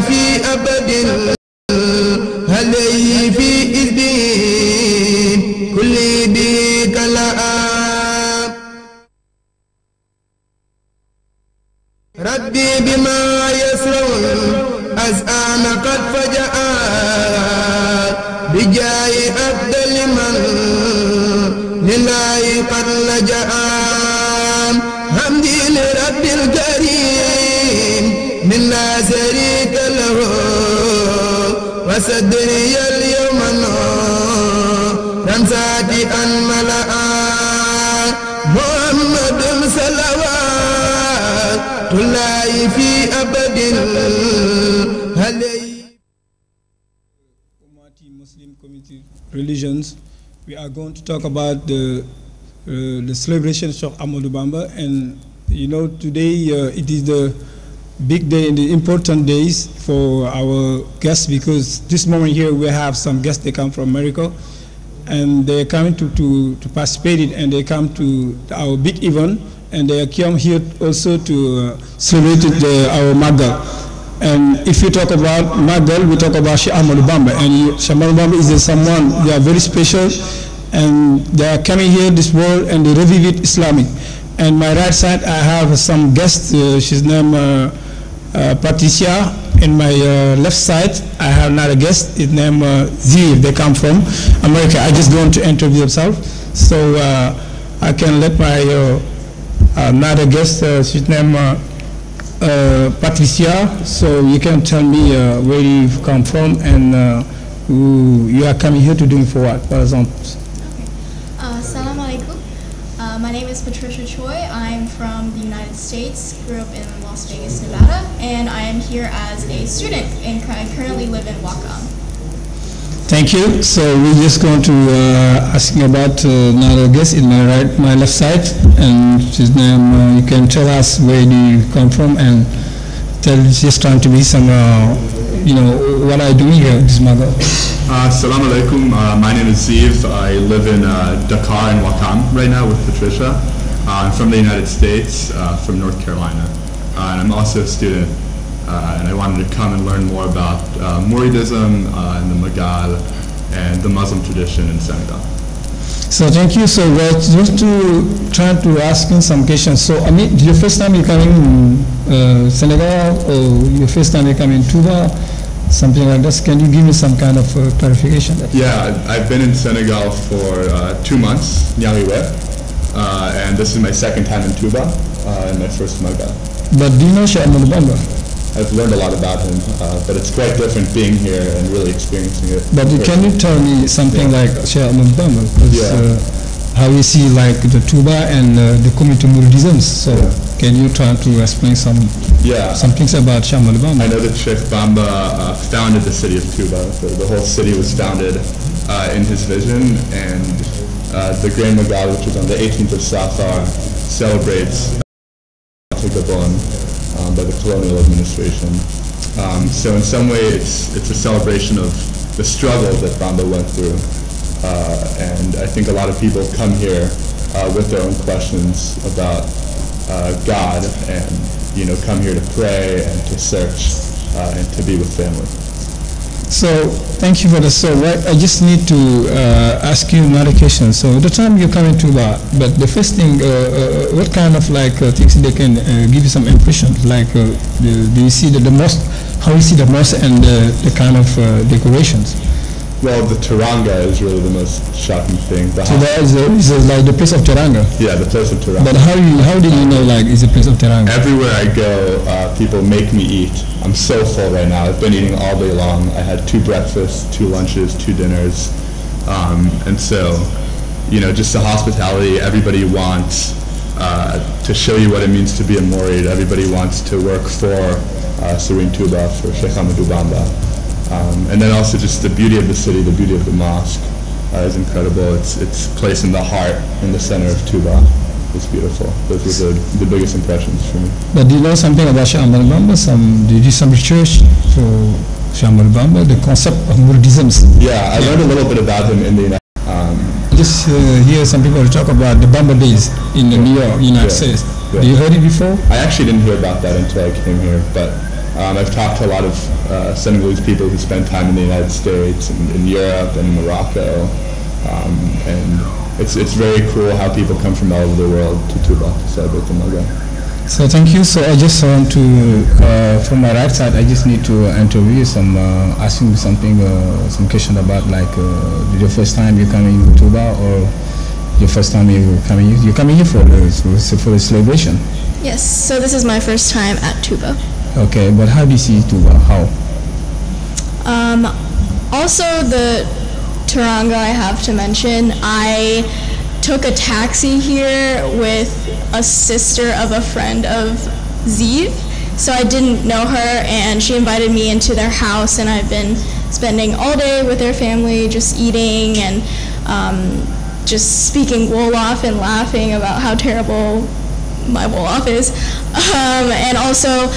في أبد عليه في إذن كل بك لآب ربي بما يسرون أزآن قد فجأ بجاي أفضل من لله قد لجأ حمدي لرب الكريم من لا شريك له وصدري اليوم نورا ساتئا ملأ محمد صلوات الله في أبد عليه. Muslim community religions, we are going to talk about the celebrations of Ahmadou Bamba, and you know today it is the big day and the important days for our guests, because this moment here we have some guests. They come from America and they are coming to participate in, and they come to our big event, and they come here also to celebrate our Magal. And if you talk about Magal, we talk about Cheikh Ahmadou Bamba, and Cheikh Ahmadou Bamba is someone, they are very special, and they are coming here this world and they revive it Islamic. And my right side I have some guests, she's named Patricia. In my left side I have another guest, his name Ziv. They come from America. I just going to interview themselves, so I can let my another guest, she's named Patricia, so you can tell me where you've come from and you are coming here to do for what, for example. Assalamu alaikum. My name is Patricia Choi. I'm from the United States, grew up in Las Vegas, Nevada, and I am here as a student and I currently live in Wakam. Thank you. So we're just going to asking about another guest in my left side, and his name. You can tell us where do you come from, and just trying to be some, you know, what I do here. This mother. Assalamu alaikum. My name is Ziv. I live in Dakar in Wakam right now with Patricia. I'm from the United States, from North Carolina, and I'm also a student. And I wanted to come and learn more about Mouridism and the Magal and the Muslim tradition in Senegal. So thank you. So we're just trying to ask you some questions. So I mean, your first time you coming in Senegal, or your first time you coming in Touba, something like this? Can you give me some kind of clarification? Yeah, I've been in Senegal for 2 months, and this is my second time in Touba and my first Magal. But do you know Cheikh Ahmadou Bamba? I've learned a lot about him, but it's quite different being here and really experiencing it. But can you tell me something like Cheikh Ahmadou Bamba? How you see like the Touba and the community Mouridism? So can you try to explain some things about Cheikh Ahmadou Bamba? I know that Cheikh Bamba founded the city of Touba. The whole city was founded in his vision, and the Grand Magal, which is on the 18th of Safar, celebrates Gabon by the colonial administration. So in some way it's a celebration of the struggle that Bamba went through. And I think a lot of people come here with their own questions about God, and come here to pray and to search and to be with family. So thank you for this. So I just need to ask you another question. So at the time you come into Touba, but the first thing, what kind of things they can give you some impression? Like do you see the mosque? How you see the mosque and the kind of decorations? Well, the Teranga is really the most shocking thing. So that is like the place of Teranga? Yeah, the place of Teranga. But how do you know it's the place of Teranga? Everywhere I go, people make me eat. I'm so full right now. I've been eating all day long. I had 2 breakfasts, 2 lunches, 2 dinners. And so, just the hospitality, everybody wants to show you what it means to be a Mourid. Everybody wants to work for Serene Touba, for Cheikh Ahmadou Bamba. And then also just the beauty of the city, the beauty of the mosque is incredible. It's placed in the heart, in the center of Touba. It's beautiful. Those were the biggest impressions for me. But do you know something about Cheikh Ahmadou Bamba? Did you do some research for Cheikh Ahmadou Bamba, the concept of Mouridism? Yeah, I learned a little bit about him in the United States. Just hear some people talk about the Bamba days in New York, United States. Yeah. Do you heard it before? I actually didn't hear about that until I came here, but I've talked to a lot of Senegalese people who spend time in the United States and in Europe and Morocco, and it's very cool how people come from all over the world to Touba to celebrate the Magal. So thank you. So I just want to, from my right side, I just need to interview some, asking something, some question about like your first time you coming to Touba, or your first time you coming here for the celebration? Yes, so this is my first time at Touba. Okay, but how do you see Touba? How? Also the Teranga I have to mention. I took a taxi here with a sister of a friend of Ziv, so I didn't know her, and she invited me into their house, and I've been spending all day with their family, just eating and just speaking Wolof and laughing about how terrible my Wolof is. And also,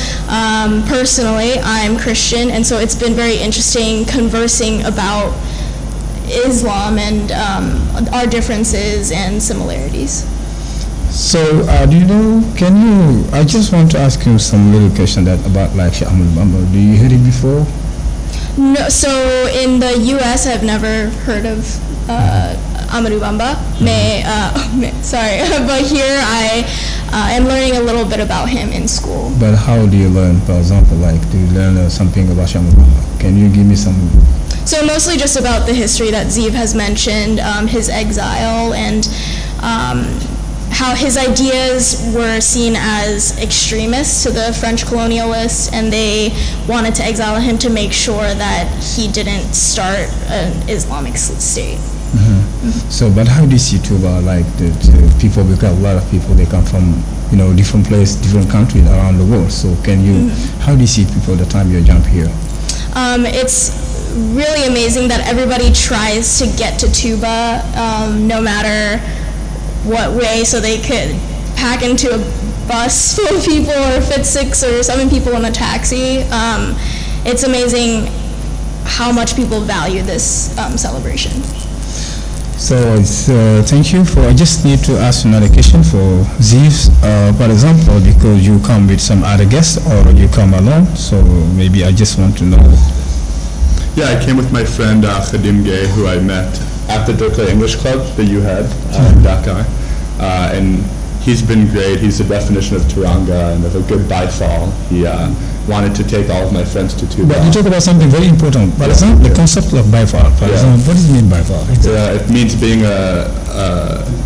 personally, I'm Christian, and so it's been very interesting conversing about Islam and our differences and similarities. So, do you know, I just want to ask you some little question about like Cheikh Ahmadou Bamba. Do you heard it before? No, so in the US I've never heard of Ahmadou Bamba. Sorry, but here I am learning a little bit about him in school. But how do you learn, for example, like do you learn something about Cheikh Ahmadou Bamba? Can you give me some? So mostly just about the history that Ziv has mentioned, his exile, and how his ideas were seen as extremists to the French colonialists, and they wanted to exile him to make sure that he didn't start an Islamic state. Mm-hmm. So, but how do you see Touba, like the people, because a lot of people, they come from, different places, different countries around the world. So can you, how do you see people the time you jump here? It's really amazing that everybody tries to get to Touba, no matter what way, so they could pack into a bus full of people or fit 6 or 7 people in a taxi. It's amazing how much people value this celebration. So thank you I just need to ask another question for Ziv, for example, because you come with some other guests or you come alone, so maybe I just want to know. Yeah, I came with my friend Khadim Gay, who I met at the Dirkley English Club that you had in Dakar, and he's been great. He's the definition of Teranga and of a good bifal. He wanted to take all of my friends to Touba. But you talk about something very important. For example, the concept of bifal. For example, what does it mean bifal? It means being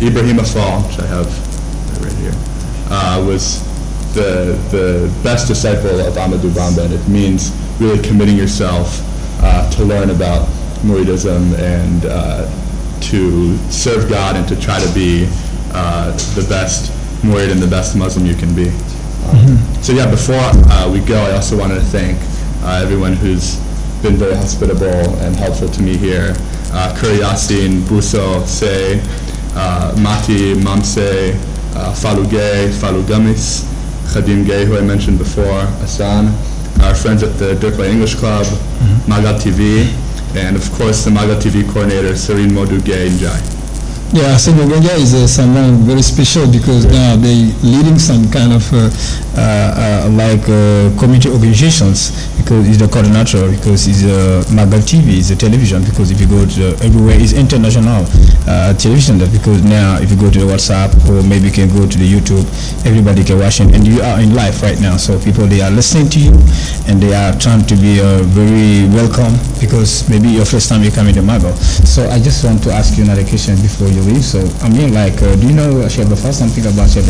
Ibrahim Afal, which I have right here, was the best disciple of Ahmadou Bamba, and it means really committing yourself to learn about Muridism and to serve God and to try to be the best Murid and the best Muslim you can be. So yeah, before we go, I also wanted to thank everyone who's been very hospitable and helpful to me here. Kuri Yasin, Buso, Se, Mati, Mamse, Falou Gay, Falou Gamis, Khadim Gay, who I mentioned before, Asan, our friends at the Dirkley English Club, MAGAL-TV, and of course the MAGAL-TV coordinator, Serene Modou Gay Njai. Yeah, Senegal is someone very special because now they leading some kind of community organizations, because he's the coordinator, because he's MAGAL-TV, is a television, because if you go to everywhere, it's international television, because now if you go to the WhatsApp or maybe you can go to the YouTube, everybody can watch it, and you are in live right now, so people, they are listening to you and they are trying to be very welcome, because maybe your first time you come in the MAGAL. So I just want to ask you another question before you leave. So I mean, like, do you know Cheikh, something about Cheikh?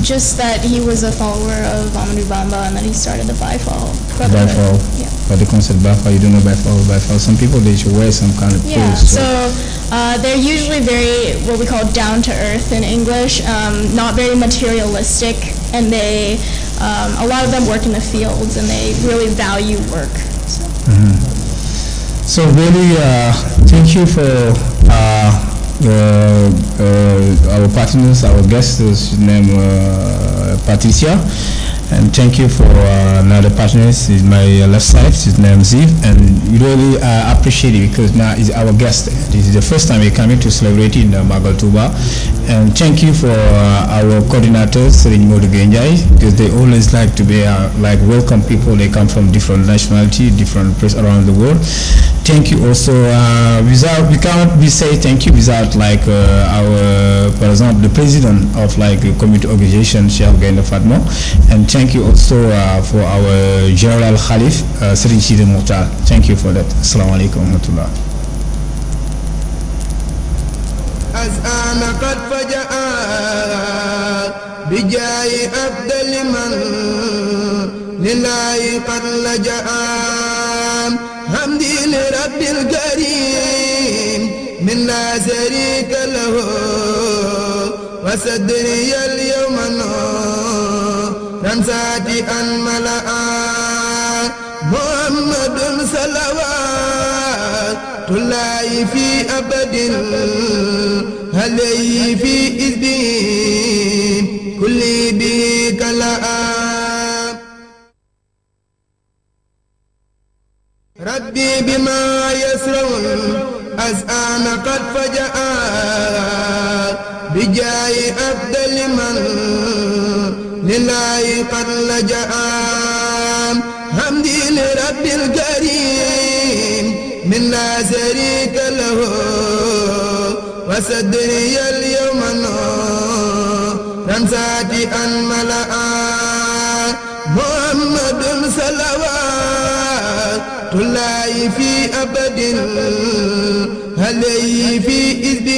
Just that he was a follower of Ahmadou Bamba and that he started the bifal. Bifal. Yeah. But the concept bifal, you don't know bifal. Some people, they should wear some kind of clothes. Yeah. So they're usually very, what we call down to earth in English, not very materialistic, and they a lot of them work in the fields and they really value work. So. So really, thank you for our partners, our guests, whose name Patricia, And thank you for another partner. This is my left side. His name is Ziv, and we really appreciate it because now he's our guest. This is the first time we're coming to celebrate in MAGAL-TV. And thank you for our coordinators, Serigne Modou Genjai, because they always like to be like welcome people. They come from different nationality, different places around the world. Thank you also. We can't say thank you without like our, for example, the president of like a community organization, Cheikh Fatmo. And thank you also for our General Khalif, Serigne Sidi Mokhtar. Thank you for that. Assalamu alaikum wa rahmatullah. أنا قد فجأ بجاي أفضل من لله قد لجأ حمدي لرب الكريم من لا شريك له وصدري اليوم نورا ساتئا ملأ محمد صلوات الله في أبد عليه في إذن كل به كلام ربي بما يسرون أزآن قد فجأ بجاي أفضل من لله قد لجأ حمدي لرب الكريم من لا شريك له وصدري اليوم نورا ساتئا ملأ محمد صلوات الله في أبد عليه في إذن